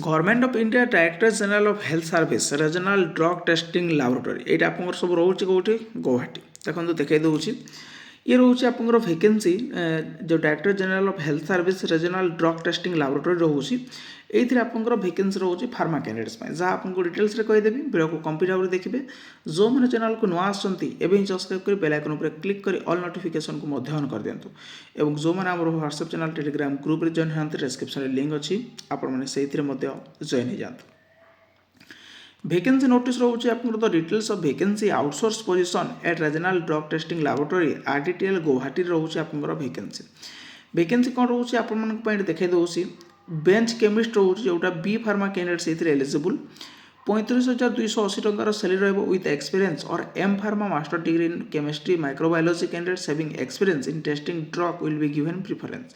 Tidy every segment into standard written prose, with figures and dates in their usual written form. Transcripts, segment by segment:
Government of India director general of health service regional drug testing laboratory ये आप सब रोचे कौटी गुवाहाटी देखो देखा दूसरी ये रोचे आप वैकेंसी जो director general of health service regional drug testing laboratory रोचे ये आपंकर भैकेन्सी रोचे फार्मा कैंडिडेट्स जहाँ आपको डिटेल्स कहीदेवी वीडियो को कंप्लीट भाव देखिए जो मैंने चैनल को नुआ आसछंती एवं सब्सक्राइब कर बेल आइकन पर क्लिक कर ऑल नोटिफिकेशन को ऑन कर दिंतु एवं जो मैंने आम व्हाट्सएप चैनल टेलीग्राम ग्रुप रे जॉइन होते डिस्क्रिप्शन लिंक अच्छी आपण से जॉइन हो जातु भैकेन्सी नोटिस रोचे आप details of vacancy outsource position eight regional drug testing laboratory RDTL Guwahati रोचे आप भैकेन्सी भैकेन्सी कौन रोचे आप देखा दूसरी बेंच केमिस्ट रोचे जोटा बी फार्मा कैंडिडेट्स ये एलिजिबल 35,280 टंकार सैलरी रहिबो विथ एक्सपीरियंस और M pharma master degree in chemistry microbiology candidates having experience in testing drug will be given preference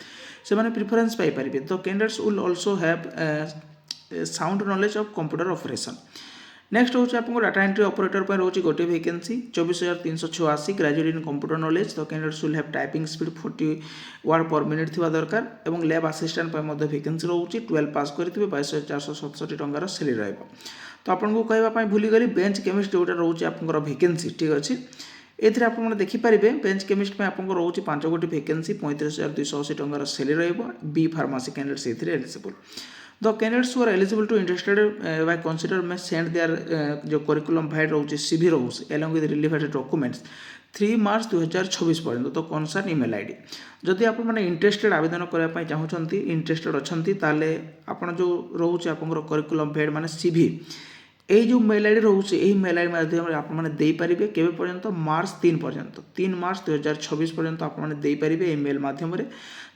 से माने प्रिफरेंस पाई परिबे तो candidates will also have sound knowledge of computer operation next हूँ आपको data entry operator पर रोचे गोटे vacancy 24,386 graduate in computer knowledge तो candidates will have typing speed 40 word per minute थिबा दरकार एवं लैब असिस्टेंट पर मध्य वैकेंसी रोचे 12 पास करिथिबे 22,467 टंकार सैलरी रहइबो तो आपको कहवाई भूलीगली बेंच केमिस्ट जोटा रोचे आपंकर वैकेंसी ठीक अच्छे एथिरे आप देखिपारे बेंच केमिस्ट में आपको रोचे 5 गोटी वैकेंसी 35,280 टंकार सैलरी रहिबो बी फार्मेसी कैंडिडेट्स एथिरे eligible the candidates who are eligible to interested by consider में सेंड देयर जो करिकुलम फाइल रोचे CV रोचे along with relevant documents 3 March 2026 पर्यंत तो कनसर्न ईमेल आईडी जदि आप मैंने इंटरेस्टेड आवेदन करने चाहूँगी इंटरेस्टेड अच्छा ताले आप जो रोचे आप करिकुलम फाइल माने CV यही जो मेल आईडी रोचे यही मेल आईडी माध्यम आपरे केवे पर्यंत मार्च 3 पर्यंत 3 मार्च 2026 पर्यंत आपरे मेल माध्यम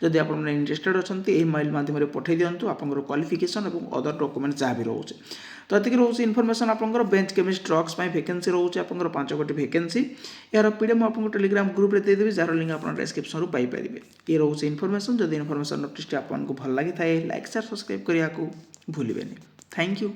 जदि आप इंटरेस्टेड अच्छा यही मेल माध्यम पठे दिंतु आप क्वालिफिकेशन और अदर डॉक्यूमेंट जहाँ भी रोचे तो ये रोचे इनफॉरमेशन आपंकर बेंच केमिस्ट ड्रग्स वैकेंसी रोचे आप 5 गोटी वैकेंसी यार पीडीएफ आपको टेलीग्राम ग्रुप रे देदेवी जार लिंक आप डिस्क्रिप्शन पाइपर ये रोचे इनफॉरमेशन जदि इनफॉरमेशन नोटिस आपको भल लगी था लाइक शेयर सब्सक्राइब करने को भूलें थैंक यू।